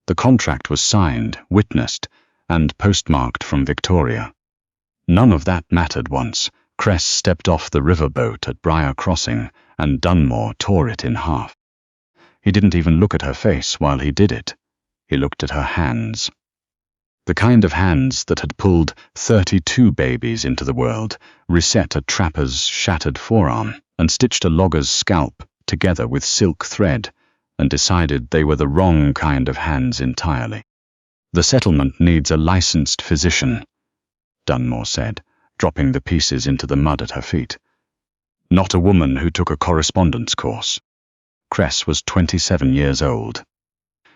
The contract was signed, witnessed, and postmarked from Victoria. None of that mattered once Cress stepped off the riverboat at Briar Crossing and Dunmore tore it in half. He didn't even look at her face while he did it. He looked at her hands. The kind of hands that had pulled 32 babies into the world, reset a trapper's shattered forearm, and stitched a logger's scalp together with silk thread, and decided they were the wrong kind of hands entirely. "The settlement needs a licensed physician," Dunmore said, dropping the pieces into the mud at her feet. "Not a woman who took a correspondence course." Cress was 27 years old.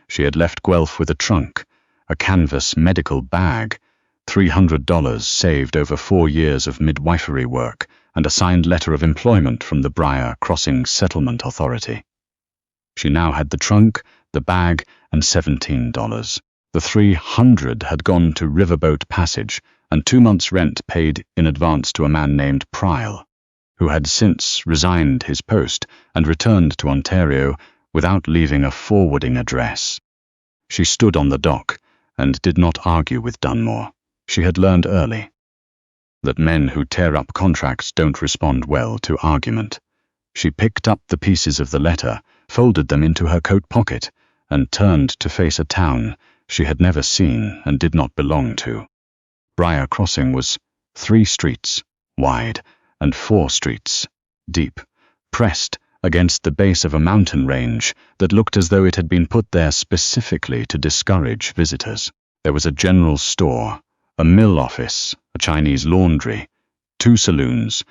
She had left Guelph with a trunk, a canvas medical bag, $300 saved over 4 years of midwifery work, and a signed letter of employment from the Briar Crossing Settlement Authority. She now had the trunk, the bag, and $17. The $300 had gone to riverboat passage and 2 months' rent paid in advance to a man named Prial, who had since resigned his post and returned to Ontario without leaving a forwarding address. She stood on the dock and did not argue with Dunmore. She had learned early that men who tear up contracts don't respond well to argument. She picked up the pieces of the letter, folded them into her coat pocket, and turned to face a town she had never seen and did not belong to. Briar Crossing was 3 streets wide and 4 streets deep, pressed against the base of a mountain range that looked as though it had been put there specifically to discourage visitors. There was a general store, a mill office, a Chinese laundry, 2 saloons,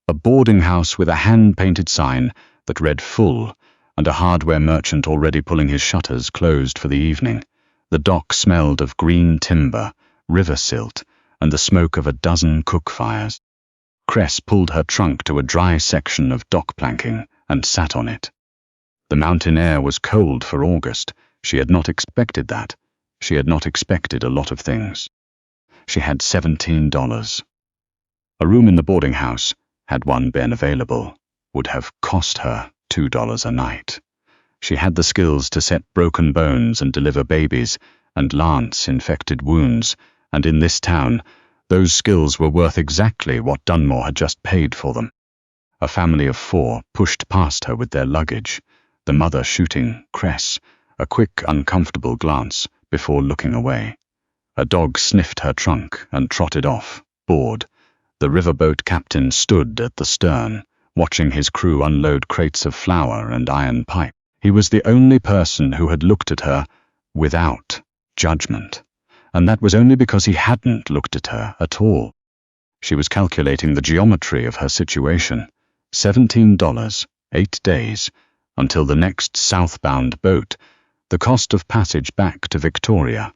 a boarding house with a hand-painted sign that read full, and a hardware merchant already pulling his shutters closed for the evening. The dock smelled of green timber, river silt, and the smoke of a dozen cook fires. Cress pulled her trunk to a dry section of dock planking and sat on it. The mountain air was cold for August. She had not expected that. She had not expected a lot of things. She had $17. A room in the boarding house, had one been available, would have cost her $2 a night. She had the skills to set broken bones and deliver babies and lance infected wounds, and in this town, those skills were worth exactly what Dunmore had just paid for them. A family of 4 pushed past her with their luggage, the mother shooting Cress a quick, uncomfortable glance before looking away. A dog sniffed her trunk and trotted off, bored. The riverboat captain stood at the stern, watching his crew unload crates of flour and iron pipe. He was the only person who had looked at her without judgment, and that was only because he hadn't looked at her at all. She was calculating the geometry of her situation. $17, 8 days, until the next southbound boat, the cost of passage back to Victoria,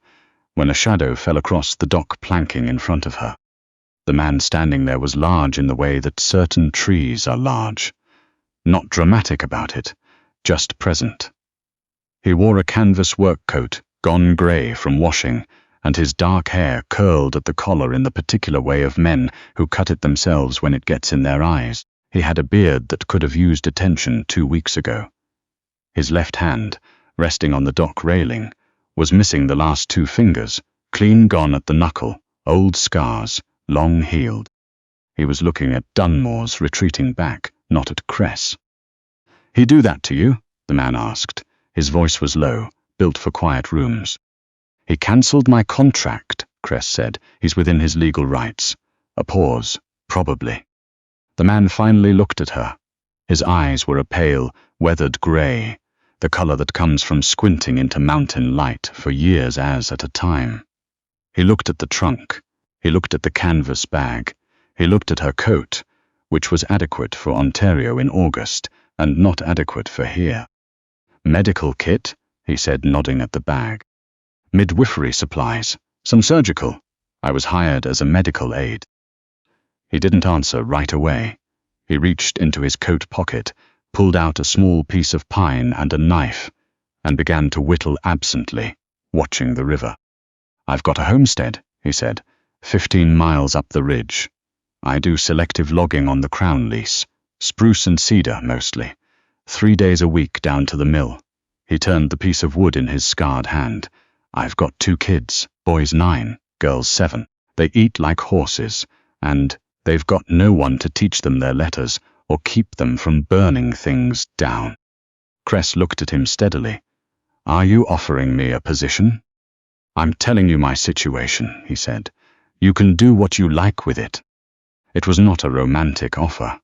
when a shadow fell across the dock planking in front of her. The man standing there was large in the way that certain trees are large. Not dramatic about it, just present. He wore a canvas work coat, gone grey from washing, and his dark hair curled at the collar in the particular way of men who cut it themselves when it gets in their eyes. He had a beard that could have used attention 2 weeks ago. His left hand, resting on the dock railing, was missing the last 2 fingers, clean gone at the knuckle, old scars, long healed. He was looking at Dunmore's retreating back, not at Cress. "He do that to you?" the man asked. His voice was low, built for quiet rooms. "He cancelled my contract," Cress said. "He's within his legal rights." A pause. "Probably." The man finally looked at her. His eyes were a pale, weathered grey, the color that comes from squinting into mountain light for years as at a time. He looked at the trunk. He looked at the canvas bag. He looked at her coat, which was adequate for Ontario in August and not adequate for here. "Medical kit," he said, nodding at the bag. "Midwifery supplies. Some surgical. I was hired as a medical aid." He didn't answer right away. He reached into his coat pocket, pulled out a small piece of pine and a knife, and began to whittle absently, watching the river. "I've got a homestead," he said, 15 miles up the ridge. "I do selective logging on the crown lease, spruce and cedar mostly, 3 days a week down to the mill." He turned the piece of wood in his scarred hand. I've got 2 kids, boys 9, girls 7. They eat like horses, and they've got no one to teach them their letters or keep them from burning things down. Cress looked at him steadily. Are you offering me a position? I'm telling you my situation, he said. You can do what you like with it. It was not a romantic offer.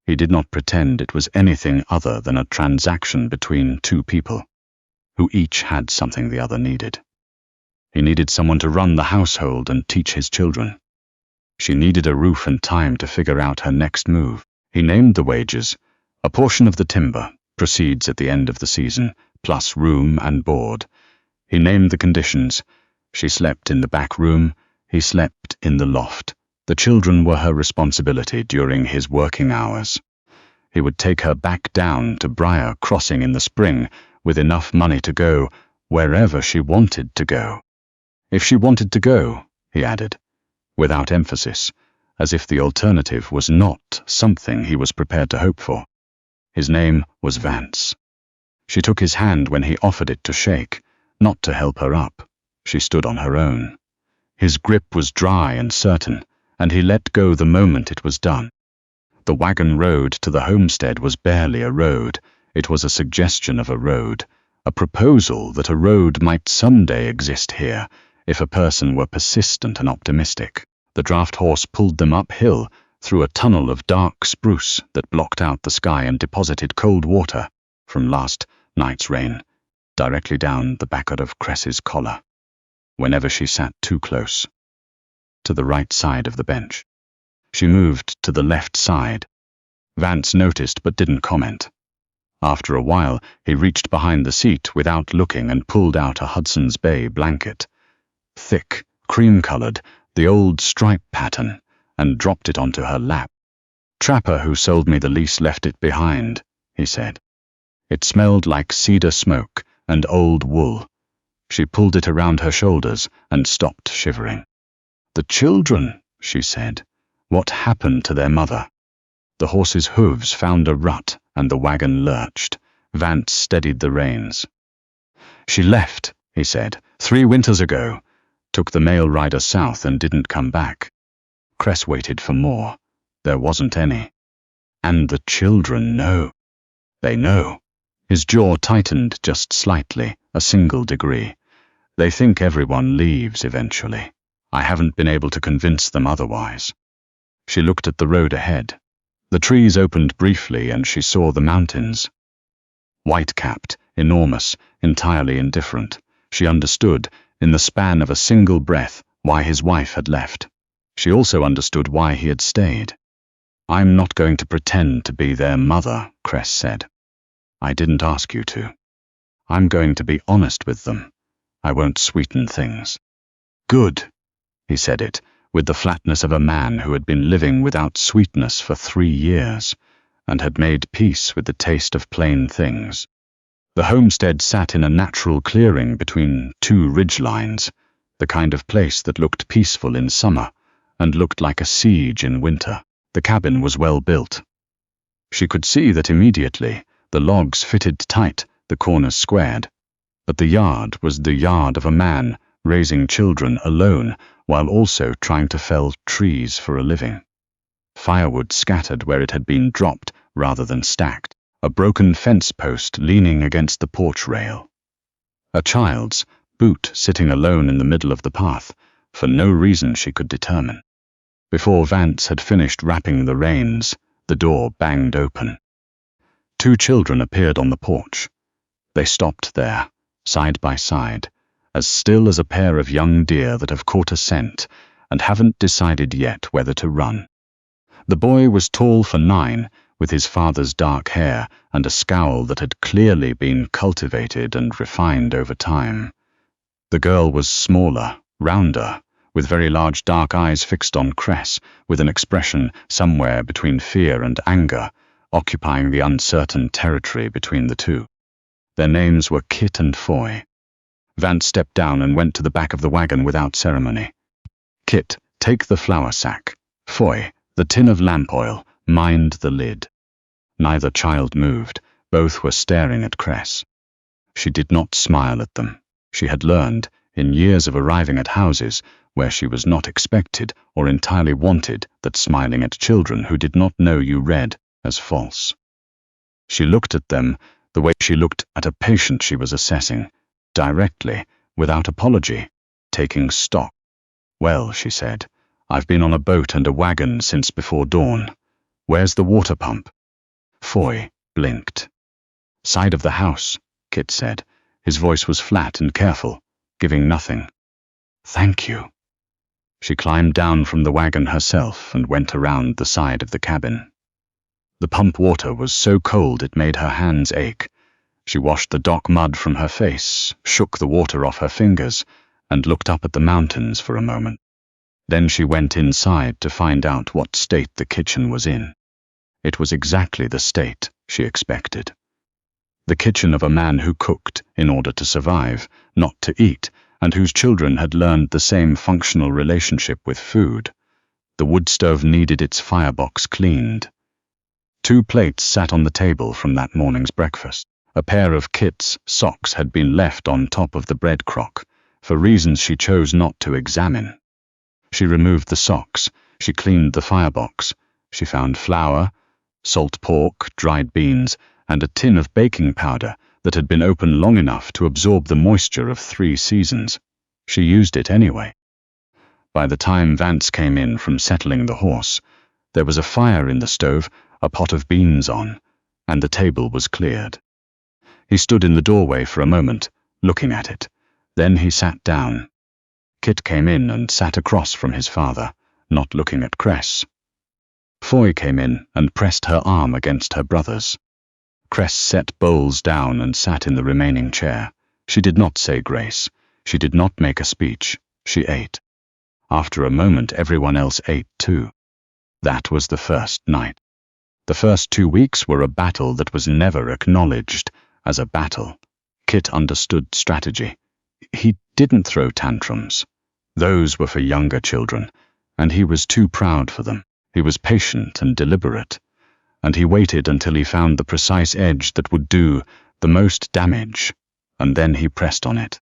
He did not pretend it was anything other than a transaction between 2 people, who each had something the other needed. He needed someone to run the household and teach his children. She needed a roof and time to figure out her next move. He named the wages. A portion of the timber proceeds at the end of the season, plus room and board. He named the conditions. She slept in the back room. He slept in the loft. The children were her responsibility during his working hours. He would take her back down to Briar Crossing in the spring with enough money to go wherever she wanted to go. If she wanted to go, he added, without emphasis, as if the alternative was not something he was prepared to hope for. His name was Vance. She took his hand when he offered it to shake, not to help her up. She stood on her own. His grip was dry and certain, and he let go the moment it was done. The wagon road to the homestead was barely a road. It was a suggestion of a road, a proposal that a road might someday exist here, if a person were persistent and optimistic. The draft horse pulled them uphill, through a tunnel of dark spruce that blocked out the sky and deposited cold water from last night's rain directly down the back of Cress's collar, whenever she sat too close to the right side of the bench. She moved to the left side. Vance noticed but didn't comment. After a while, he reached behind the seat without looking and pulled out a Hudson's Bay blanket, thick, cream-colored, the old stripe pattern, and dropped it onto her lap. Trapper who sold me the lease left it behind, he said. It smelled like cedar smoke and old wool. She pulled it around her shoulders and stopped shivering. The children, she said. What happened to their mother? The horse's hooves found a rut and the wagon lurched. Vance steadied the reins. She left, he said, 3 winters ago. Took the mail rider south and didn't come back. Cress waited for more. There wasn't any. And the children know. They know. His jaw tightened just slightly, a single degree. They think everyone leaves eventually. I haven't been able to convince them otherwise. She looked at the road ahead. The trees opened briefly and she saw the mountains. White-capped, enormous, entirely indifferent. She understood, in the span of a single breath, why his wife had left. She also understood why he had stayed. I'm not going to pretend to be their mother, Cress said. I didn't ask you to. I'm going to be honest with them. I won't sweeten things. Good, he said it, with the flatness of a man who had been living without sweetness for 3 years, and had made peace with the taste of plain things. The homestead sat in a natural clearing between 2 ridgelines, the kind of place that looked peaceful in summer and looked like a siege in winter. The cabin was well built. She could see that immediately. The logs fitted tight, the corners squared. But the yard was the yard of a man raising children alone while also trying to fell trees for a living. Firewood scattered where it had been dropped rather than stacked. A broken fence post leaning against the porch rail. A child's boot sitting alone in the middle of the path, for no reason she could determine. Before Vance had finished wrapping the reins, the door banged open. 2 children appeared on the porch. They stopped there, side by side, as still as a pair of young deer that have caught a scent and haven't decided yet whether to run. The boy was tall for 9, with his father's dark hair and a scowl that had clearly been cultivated and refined over time. The girl was smaller, rounder, with very large dark eyes fixed on Cress, with an expression somewhere between fear and anger, occupying the uncertain territory between the 2. Their names were Kit and Foy. Vance stepped down and went to the back of the wagon without ceremony. Kit, take the flour sack. Foy, the tin of lamp oil. Mind the lid. Neither child moved. Both were staring at Cress. She did not smile at them. She had learned, in years of arriving at houses where she was not expected or entirely wanted, that smiling at children who did not know you read as false. She looked at them the way she looked at a patient she was assessing, directly, without apology, taking stock. "Well," she said, "I've been on a boat and a wagon since before dawn. Where's the water pump?" Foy blinked. "Side of the house," Kit said. His voice was flat and careful, giving nothing. "Thank you." She climbed down from the wagon herself and went around the side of the cabin. The pump water was so cold it made her hands ache. She washed the dock mud from her face, shook the water off her fingers, and looked up at the mountains for a moment. Then she went inside to find out what state the kitchen was in. It was exactly the state she expected. The kitchen of a man who cooked in order to survive, not to eat, and whose children had learned the same functional relationship with food. The wood stove needed its firebox cleaned. 2 plates sat on the table from that morning's breakfast. A pair of Kit's socks had been left on top of the bread crock, for reasons she chose not to examine. She removed the socks, she cleaned the firebox, she found flour, salt pork, dried beans, and a tin of baking powder that had been open long enough to absorb the moisture of 3 seasons. She used it anyway. By the time Vance came in from settling the horse, there was a fire in the stove, a pot of beans on, and the table was cleared. He stood in the doorway for a moment, looking at it. Then he sat down. Kit came in and sat across from his father, not looking at Cress. Foy came in and pressed her arm against her brother's. Cress set bowls down and sat in the remaining chair. She did not say grace. She did not make a speech. She ate. After a moment, everyone else ate too. That was the first night. The first 2 weeks were a battle that was never acknowledged as a battle. Kit understood strategy. He didn't throw tantrums. Those were for younger children, and he was too proud for them. He was patient and deliberate, and he waited until he found the precise edge that would do the most damage, and then he pressed on it.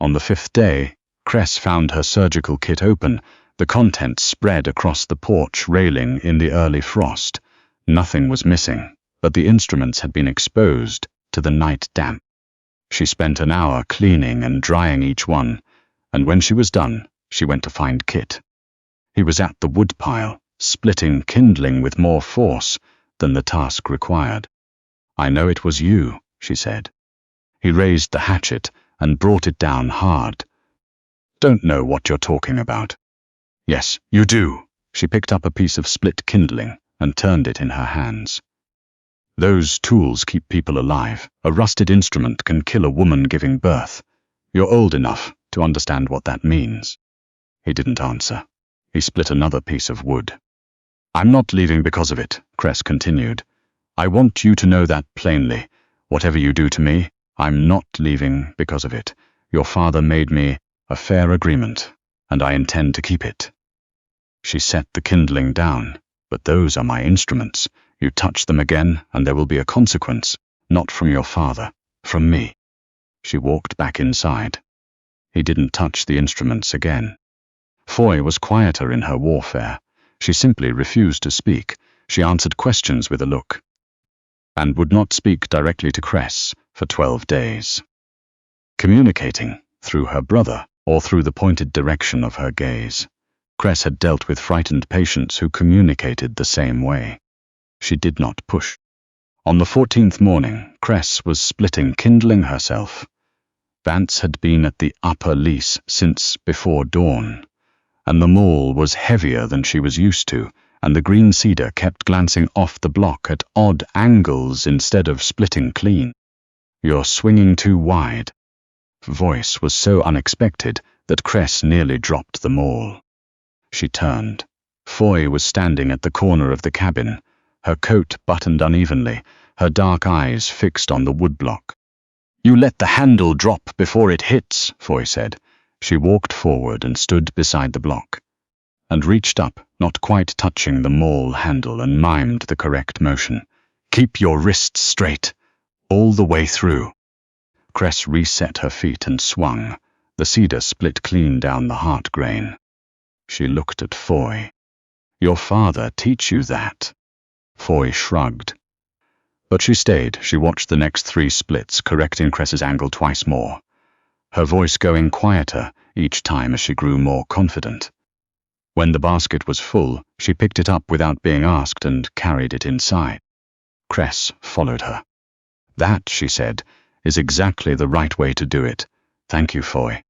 On the 5th day, Cress found her surgical kit open, the contents spread across the porch railing in the early frost. Nothing was missing, but the instruments had been exposed to the night damp. She spent an hour cleaning and drying each one, and when she was done, she went to find Kit. He was at the woodpile, splitting kindling with more force than the task required. "I know it was you," she said. He raised the hatchet and brought it down hard. "Don't know what you're talking about." "Yes, you do." She picked up a piece of split kindling and turned it in her hands. "Those tools keep people alive. A rusted instrument can kill a woman giving birth. You're old enough to understand what that means." He didn't answer. He split another piece of wood. "I'm not leaving because of it," Cress continued. "I want you to know that plainly. Whatever you do to me, I'm not leaving because of it. Your father made me a fair agreement, and I intend to keep it." She set the kindling down. "But those are my instruments. You touch them again, and there will be a consequence, not from your father, from me." She walked back inside. He didn't touch the instruments again. Foy was quieter in her warfare. She simply refused to speak. She answered questions with a look, and would not speak directly to Cress for 12 days. Communicating through her brother or through the pointed direction of her gaze. Cress had dealt with frightened patients who communicated the same way. She did not push. On the 14th morning, Cress was splitting kindling herself. Vance had been at the upper lease since before dawn, and the maul was heavier than she was used to, and the green cedar kept glancing off the block at odd angles instead of splitting clean. "You're swinging too wide." Voice was so unexpected that Cress nearly dropped the maul. She turned. Foy was standing at the corner of the cabin, her coat buttoned unevenly, her dark eyes fixed on the woodblock. "You let the handle drop before it hits," Foy said. She walked forward and stood beside the block, and reached up, not quite touching the maul handle, and mimed the correct motion. "Keep your wrists straight, all the way through." Cress reset her feet and swung. The cedar split clean down the heart grain. She looked at Foy. "Your father teach you that?" Foy shrugged. But she stayed. She watched the next 3 splits, correcting Cress's angle twice more, her voice going quieter each time as she grew more confident. When the basket was full, she picked it up without being asked and carried it inside. Cress followed her. "That," she said, "is exactly the right way to do it. Thank you, Foy."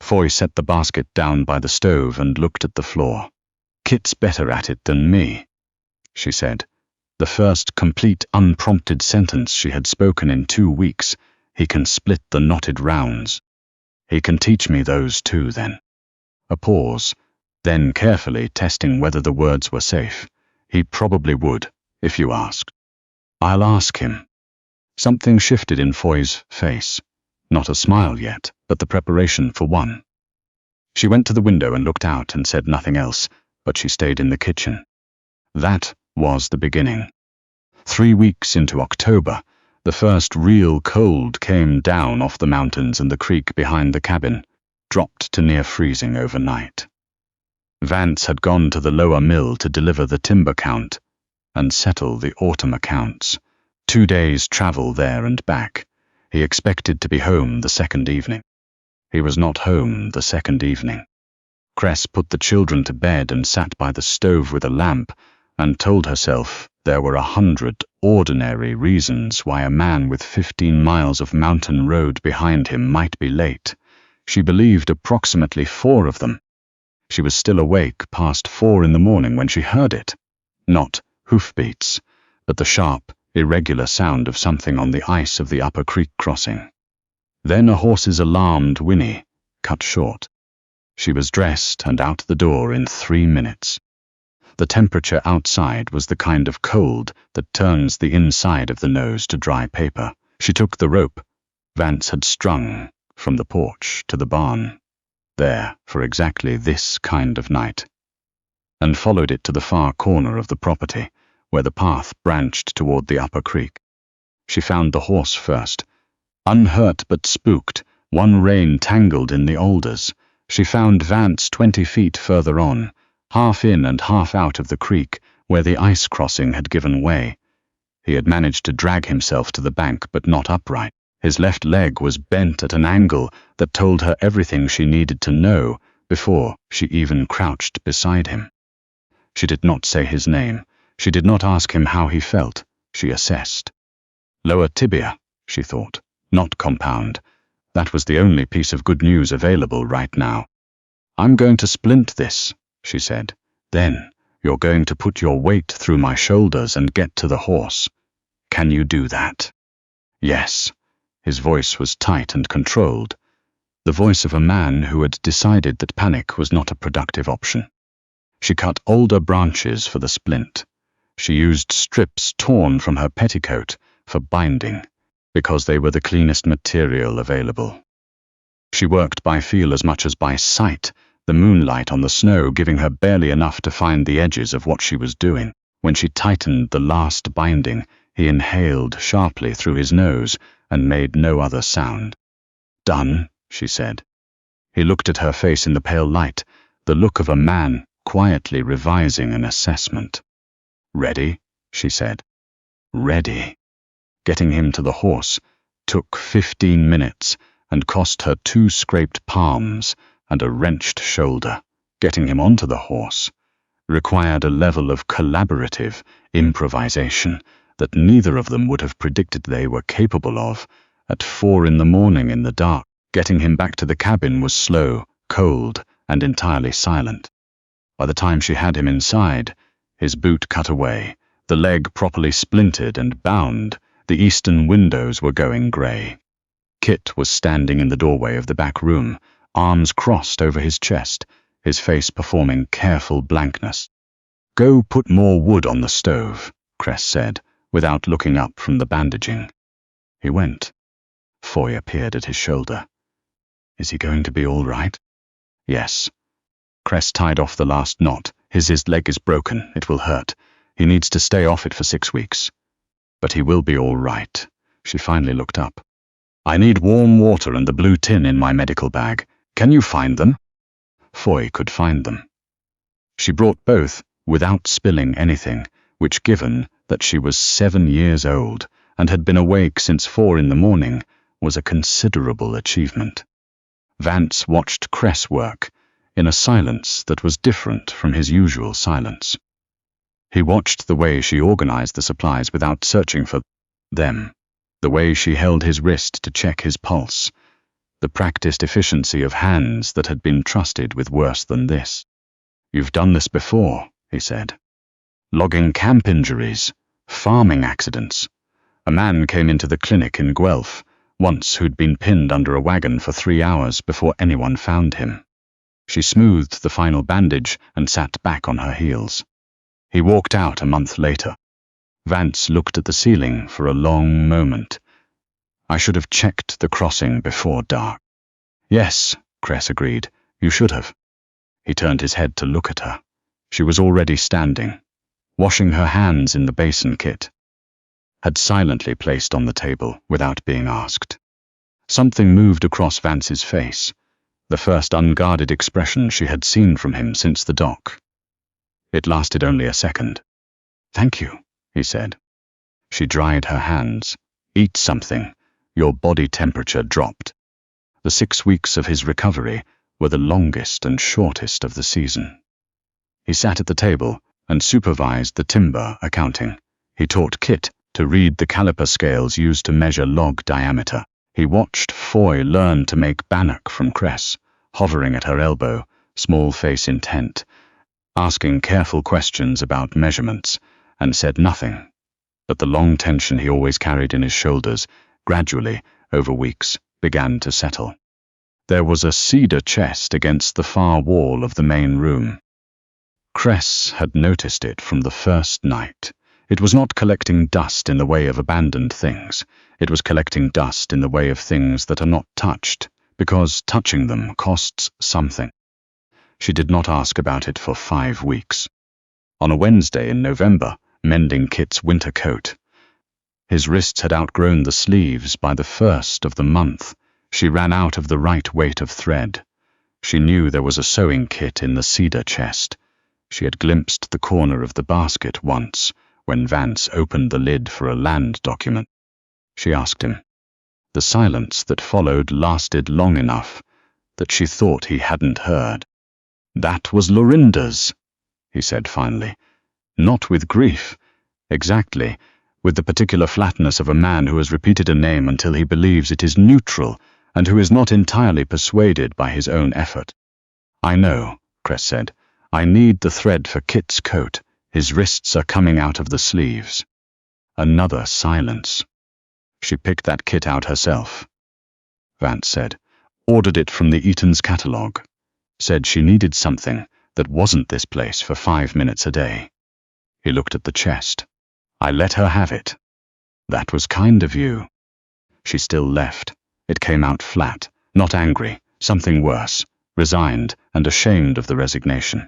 Foy set the basket down by the stove and looked at the floor. "Kit's better at it than me," she said. The first complete, unprompted sentence she had spoken in 2 weeks. "He can split the knotted rounds." "He can teach me those too, then." A pause, then carefully testing whether the words were safe. "He probably would, if you asked." "I'll ask him." Something shifted in Foy's face. Not a smile yet, but the preparation for one. She went to the window and looked out and said nothing else, but she stayed in the kitchen. That was the beginning. 3 weeks into October, the first real cold came down off the mountains, and the creek behind the cabin dropped to near freezing overnight. Vance had gone to the lower mill to deliver the timber count and settle the autumn accounts. 2 days' travel there and back. He expected to be home the second evening. He was not home the second evening. Cress put the children to bed and sat by the stove with a lamp and told herself there were 100 ordinary reasons why a man with 15 miles of mountain road behind him might be late. She believed approximately 4 of them. She was still awake past 4 in the morning when she heard it. Not hoofbeats, but the sharp, irregular sound of something on the ice of the upper creek crossing. Then a horse's alarmed whinny, cut short. She was dressed and out the door in 3 minutes. The temperature outside was the kind of cold that turns the inside of the nose to dry paper. She took the rope Vance had strung from the porch to the barn, there for exactly this kind of night, and followed it to the far corner of the property, where the path branched toward the upper creek. She found the horse first. Unhurt but spooked, one rein tangled in the alders. She found Vance 20 feet further on, half in and half out of the creek, where the ice crossing had given way. He had managed to drag himself to the bank, but not upright. His left leg was bent at an angle that told her everything she needed to know before she even crouched beside him. She did not say his name. She did not ask him how he felt. She assessed. Lower tibia, she thought, not compound. That was the only piece of good news available right now. "I'm going to splint this," she said. "Then you're going to put your weight through my shoulders and get to the horse. Can you do that?" "Yes." His voice was tight and controlled, the voice of a man who had decided that panic was not a productive option. She cut older branches for the splint. She used strips torn from her petticoat for binding, because they were the cleanest material available. She worked by feel as much as by sight, the moonlight on the snow giving her barely enough to find the edges of what she was doing. When she tightened the last binding, he inhaled sharply through his nose and made no other sound. "Done," she said. He looked at her face in the pale light, the look of a man quietly revising an assessment. "Ready?" she said. "Ready." Getting him to the horse took 15 minutes and cost her 2 scraped palms and a wrenched shoulder. Getting him onto the horse required a level of collaborative improvisation that neither of them would have predicted they were capable of at 4 in the morning in the dark. Getting him back to the cabin was slow, cold, and entirely silent. By the time she had him inside, his boot cut away, the leg properly splintered and bound, the eastern windows were going grey. Kit was standing in the doorway of the back room, arms crossed over his chest, his face performing careful blankness. "Go put more wood on the stove," Cress said, without looking up from the bandaging. He went. Foy appeared at his shoulder. "Is he going to be all right?" "Yes." Cress tied off the last knot. His leg is broken. It will hurt. He needs to stay off it for 6 weeks. But he will be all right." She finally looked up. I need warm water and the blue tin in my medical bag. Can you find them? Foy could find them. She brought both without spilling anything, which, given that she was 7 years old and had been awake since 4 in the morning, was a considerable achievement. Vance watched Cress work in a silence that was different from his usual silence. He watched the way she organized the supplies without searching for them, the way she held his wrist to check his pulse, the practiced efficiency of hands that had been trusted with worse than this. You've done this before, he said. Logging camp injuries, farming accidents. A man came into the clinic in Guelph once who'd been pinned under a wagon for 3 hours before anyone found him. She smoothed the final bandage and sat back on her heels. He walked out a month later. Vance looked at the ceiling for a long moment. I should have checked the crossing before dark. Yes, Cress agreed, you should have. He turned his head to look at her. She was already standing, washing her hands in the basin kit, had silently placed on the table without being asked. Something moved across Vance's face, the first unguarded expression she had seen from him since the dock. It lasted only a second. Thank you, he said. She dried her hands. Eat something. Your body temperature dropped. The 6 weeks of his recovery were the longest and shortest of the season. He sat at the table and supervised the timber accounting. He taught Kit to read the caliper scales used to measure log diameter. He watched Foy learn to make bannock from Cress, hovering at her elbow, small face intent, asking careful questions about measurements, and said nothing. But the long tension he always carried in his shoulders, gradually, over weeks, began to settle. There was a cedar chest against the far wall of the main room. Cress had noticed it from the first night. It was not collecting dust in the way of abandoned things. It was collecting dust in the way of things that are not touched, because touching them costs something. She did not ask about it for 5 weeks. On a Wednesday in November, mending Kit's winter coat. His wrists had outgrown the sleeves by the 1st of the month. She ran out of the right weight of thread. She knew there was a sewing kit in the cedar chest. She had glimpsed the corner of the basket once, when Vance opened the lid for a land document. She asked him. The silence that followed lasted long enough that she thought he hadn't heard. That was Lorinda's, he said finally. Not with grief. Exactly, with the particular flatness of a man who has repeated a name until he believes it is neutral, and who is not entirely persuaded by his own effort. I know, Cress said. I need the thread for Kit's coat. His wrists are coming out of the sleeves. Another silence. She picked that kit out herself, Vance said. Ordered it from the Eaton's catalogue. Said she needed something that wasn't this place for 5 minutes a day. He looked at the chest. I let her have it. That was kind of you. She still left. It came out flat, not angry, something worse, resigned and ashamed of the resignation.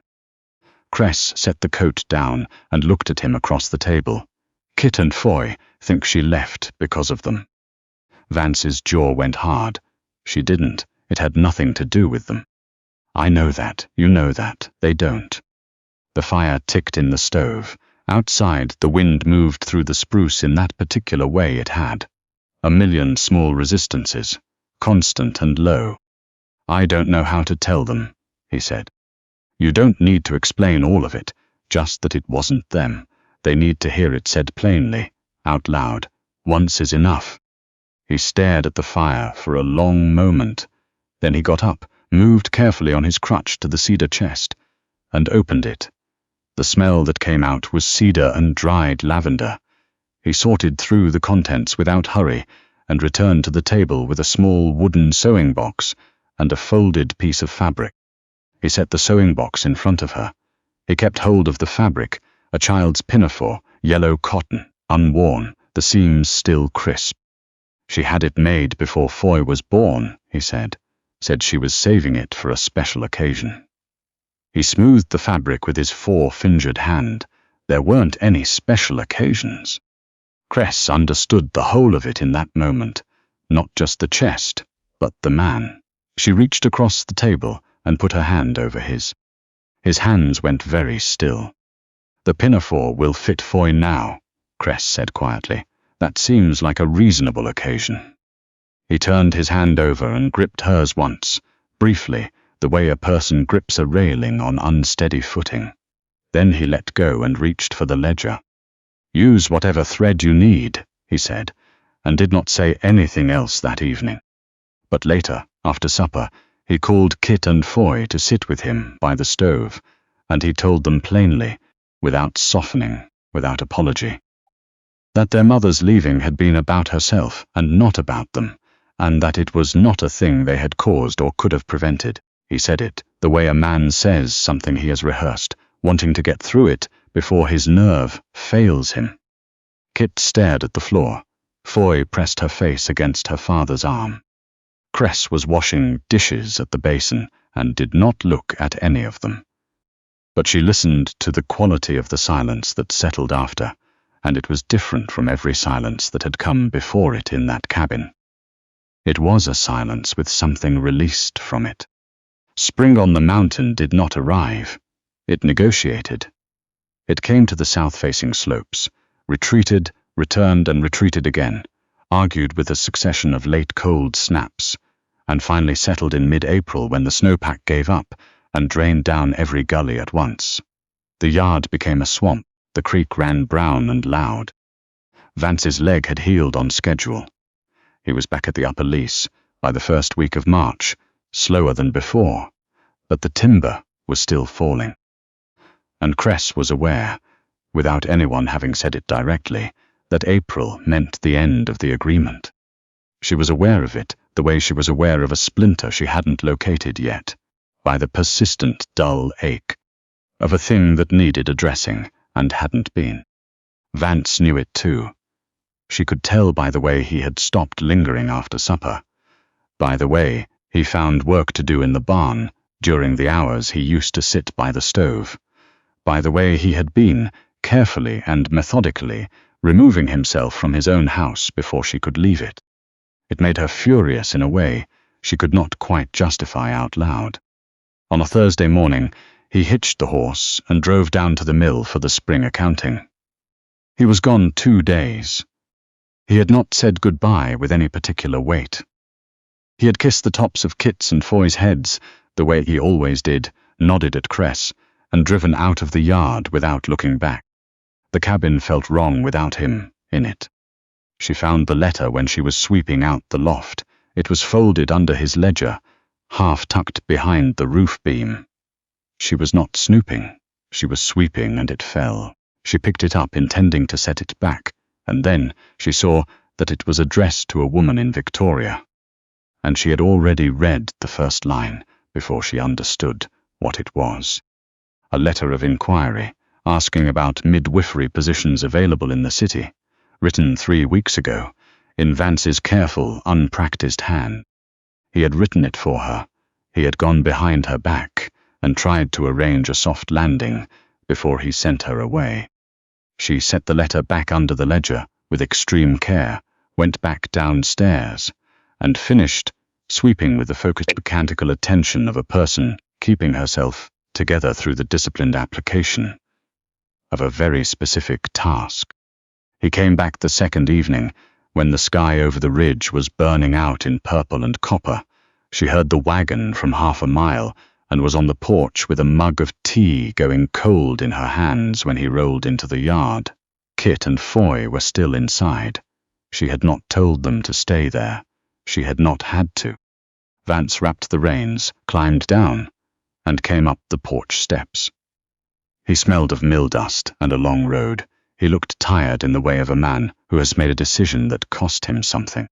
Cress set the coat down and looked at him across the table. Kit and Foy think she left because of them. Vance's jaw went hard. She didn't. It had nothing to do with them. I know that. You know that. They don't. The fire ticked in the stove. Outside, the wind moved through the spruce in that particular way it had. A million small resistances, constant and low. I don't know how to tell them, he said. You don't need to explain all of it, just that it wasn't them. They need to hear it said plainly, out loud. Once is enough. He stared at the fire for a long moment. Then he got up, moved carefully on his crutch to the cedar chest, and opened it. The smell that came out was cedar and dried lavender. He sorted through the contents without hurry and returned to the table with a small wooden sewing box and a folded piece of fabric. He set the sewing box in front of her. He kept hold of the fabric, a child's pinafore, yellow cotton, unworn, the seams still crisp. She had it made before Foy was born, he said she was saving it for a special occasion. He smoothed the fabric with his 4-fingered hand. There weren't any special occasions. Cress understood the whole of it in that moment, not just the chest, but the man. She reached across the table and put her hand over his. His hands went very still. "The pinafore will fit Foy now," Cress said quietly. "That seems like a reasonable occasion." He turned his hand over and gripped hers once, briefly, the way a person grips a railing on unsteady footing. Then he let go and reached for the ledger. "Use whatever thread you need," he said, and did not say anything else that evening. But later, after supper, he called Kit and Foy to sit with him by the stove, and he told them plainly, without softening, without apology, that their mother's leaving had been about herself and not about them, and that it was not a thing they had caused or could have prevented. He said it the way a man says something he has rehearsed, wanting to get through it before his nerve fails him. Kit stared at the floor. Foy pressed her face against her father's arm. Cress was washing dishes at the basin and did not look at any of them. But she listened to the quality of the silence that settled after, and it was different from every silence that had come before it in that cabin. It was a silence with something released from it. Spring on the mountain did not arrive. It negotiated. It came to the south-facing slopes, retreated, returned and retreated again, argued with a succession of late cold snaps, and finally settled in mid-April when the snowpack gave up and drained down every gully at once. The yard became a swamp. The creek ran brown and loud. Vance's leg had healed on schedule. He was back at the upper lease by the first week of March, slower than before, but the timber was still falling. And Cress was aware, without anyone having said it directly, that April meant the end of the agreement. She was aware of it the way she was aware of a splinter she hadn't located yet, by the persistent dull ache of a thing that needed addressing and hadn't been. Vance knew it too. She could tell by the way he had stopped lingering after supper, by the way he found work to do in the barn during the hours he used to sit by the stove, by the way he had been, carefully and methodically, removing himself from his own house before she could leave it. It made her furious in a way she could not quite justify out loud. On a Thursday morning, he hitched the horse and drove down to the mill for the spring accounting. He was gone 2 days. He had not said goodbye with any particular weight. He had kissed the tops of Kit's and Foy's heads, the way he always did, nodded at Cress, and driven out of the yard without looking back. The cabin felt wrong without him in it. She found the letter when she was sweeping out the loft. It was folded under his ledger, half tucked behind the roof beam. She was not snooping. She was sweeping, and it fell. She picked it up, intending to set it back, and then she saw that it was addressed to a woman in Victoria. And she had already read the first line before she understood what it was. A letter of inquiry, asking about midwifery positions available in the city, written 3 weeks ago, in Vance's careful, unpracticed hand. He had written it for her. He had gone behind her back and tried to arrange a soft landing before he sent her away. She set the letter back under the ledger with extreme care, went back downstairs, and finished, sweeping with the focused mechanical attention of a person keeping herself together through the disciplined application of a very specific task. He came back the second evening, when the sky over the ridge was burning out in purple and copper. She heard the wagon from half a mile and was on the porch with a mug of tea going cold in her hands when he rolled into the yard. Kit and Foy were still inside. She had not told them to stay there. She had not had to. Vance wrapped the reins, climbed down, and came up the porch steps. He smelled of mill dust and a long road. He looked tired in the way of a man who has made a decision that cost him something.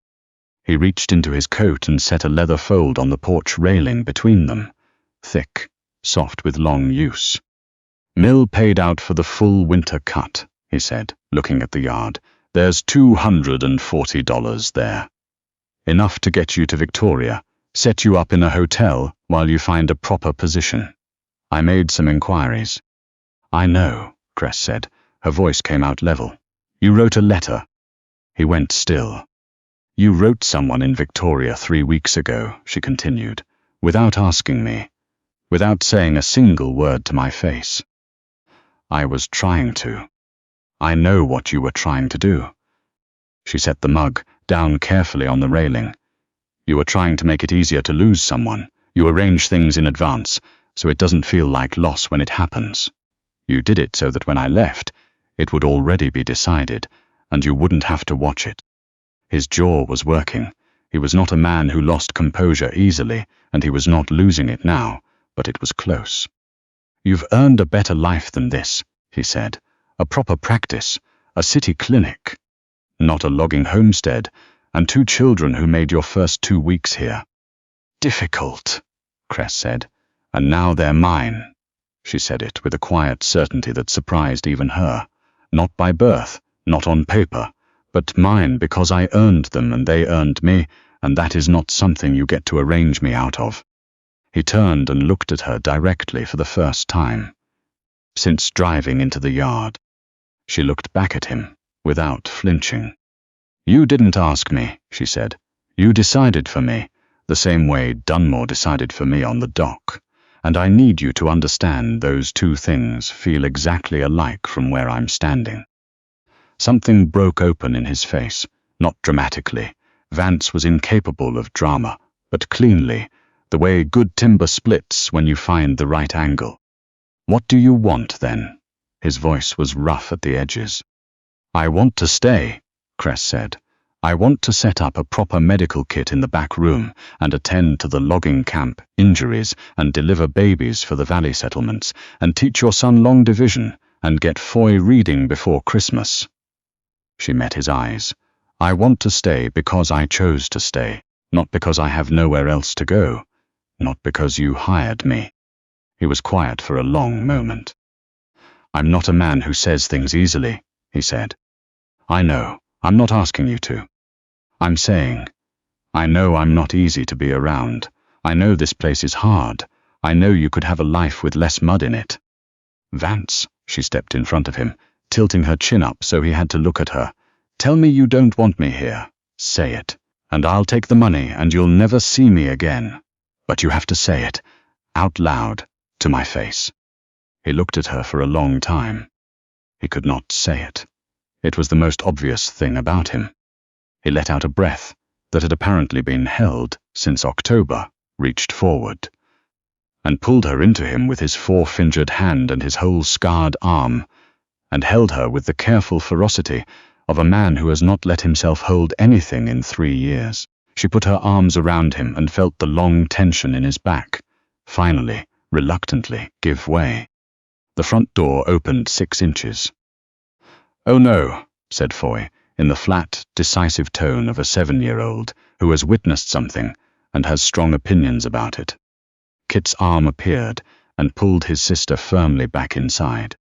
He reached into his coat and set a leather fold on the porch railing between them, thick, soft with long use. "Mill paid out for the full winter cut," he said, looking at the yard. "There's $240 there. Enough to get you to Victoria, set you up in a hotel while you find a proper position. I made some inquiries." "I know," Cress said. Her voice came out level. "You wrote a letter." He went still. You wrote someone in Victoria 3 weeks ago, she continued, without asking me, without saying a single word to my face. I was trying to. I know what you were trying to do. She set the mug down carefully on the railing. You were trying to make it easier to lose someone. You arrange things in advance, so it doesn't feel like loss when it happens. You did it so that when I left, it would already be decided, and you wouldn't have to watch it. His jaw was working. He was not a man who lost composure easily, and he was not losing it now, but it was close. You've earned a better life than this, he said. A proper practice, a city clinic. Not a logging homestead, and 2 children who made your first 2 weeks here. Difficult, Cress said, and now they're mine. She said it with a quiet certainty that surprised even her. Not by birth, not on paper, but mine because I earned them and they earned me, and that is not something you get to arrange me out of. He turned and looked at her directly for the first time since driving into the yard. She looked back at him, without flinching. You didn't ask me, she said. You decided for me, the same way Dunmore decided for me on the dock. And I need you to understand those 2 things feel exactly alike from where I'm standing. Something broke open in his face, not dramatically. Vance was incapable of drama, but cleanly, the way good timber splits when you find the right angle. What do you want, then? His voice was rough at the edges. I want to stay, Cress said. I want to set up a proper medical kit in the back room and attend to the logging camp injuries and deliver babies for the valley settlements and teach your son long division and get Foy reading before Christmas. She met his eyes. I want to stay because I chose to stay, not because I have nowhere else to go, not because you hired me. He was quiet for a long moment. I'm not a man who says things easily, he said. I know, I'm not asking you to. I'm saying, I know I'm not easy to be around. I know this place is hard. I know you could have a life with less mud in it. Vance, she stepped in front of him, tilting her chin up so he had to look at her. Tell me you don't want me here. Say it, and I'll take the money and you'll never see me again. But you have to say it, out loud, to my face. He looked at her for a long time. He could not say it. It was the most obvious thing about him. He let out a breath that had apparently been held since October, reached forward, and pulled her into him with his 4-fingered hand and his whole scarred arm, and held her with the careful ferocity of a man who has not let himself hold anything in 3 years. She put her arms around him and felt the long tension in his back, finally, reluctantly, give way. The front door opened 6 inches. Oh no, said Foy, in the flat, decisive tone of a 7-year-old who has witnessed something and has strong opinions about it. Kit's arm appeared and pulled his sister firmly back inside.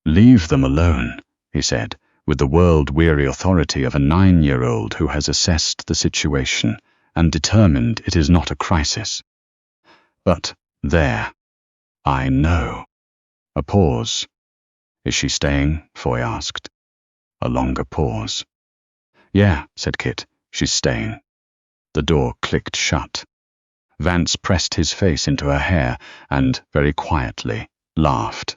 Leave them alone, he said, with the world-weary authority of a 9-year-old who has assessed the situation and determined it is not a crisis. But, there, I know. A pause. Is she staying? Foy asked. A longer pause. Yeah, said Kit, she's staying. The door clicked shut. Vance pressed his face into her hair and, very quietly, laughed.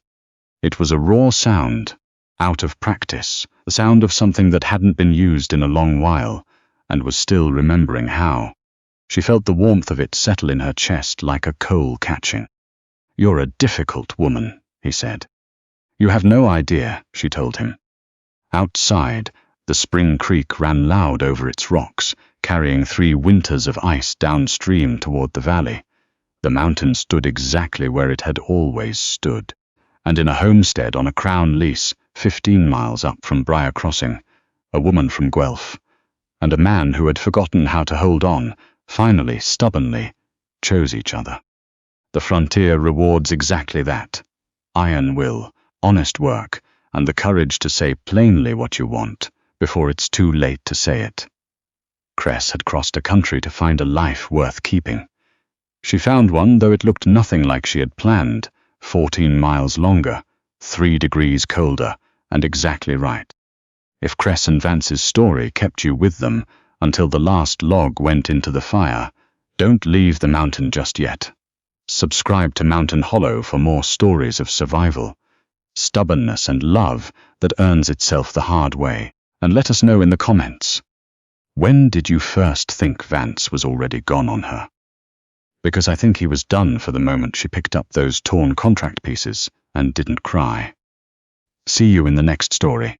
It was a raw sound, out of practice, the sound of something that hadn't been used in a long while, and was still remembering how. She felt the warmth of it settle in her chest like a coal catching. You're a difficult woman, he said. You have no idea, she told him. Outside, the spring creek ran loud over its rocks, carrying 3 winters of ice downstream toward the valley. The mountain stood exactly where it had always stood, and in a homestead on a crown lease 15 miles up from Briar Crossing, a woman from Guelph, and a man who had forgotten how to hold on, finally, stubbornly, chose each other. The frontier rewards exactly that. Iron will, honest work, and the courage to say plainly what you want, before it's too late to say it. Cress had crossed a country to find a life worth keeping. She found one, though it looked nothing like she had planned, 14 miles longer, 3 degrees colder, and exactly right. If Cress and Vance's story kept you with them, until the last log went into the fire. Don't leave the mountain just yet. Subscribe to Mountain Hollow for more stories of survival, stubbornness, and love that earns itself the hard way. And let us know in the comments, when did you first think Vance was already gone on her? Because I think he was done for the moment she picked up those torn contract pieces and didn't cry. See you in the next story.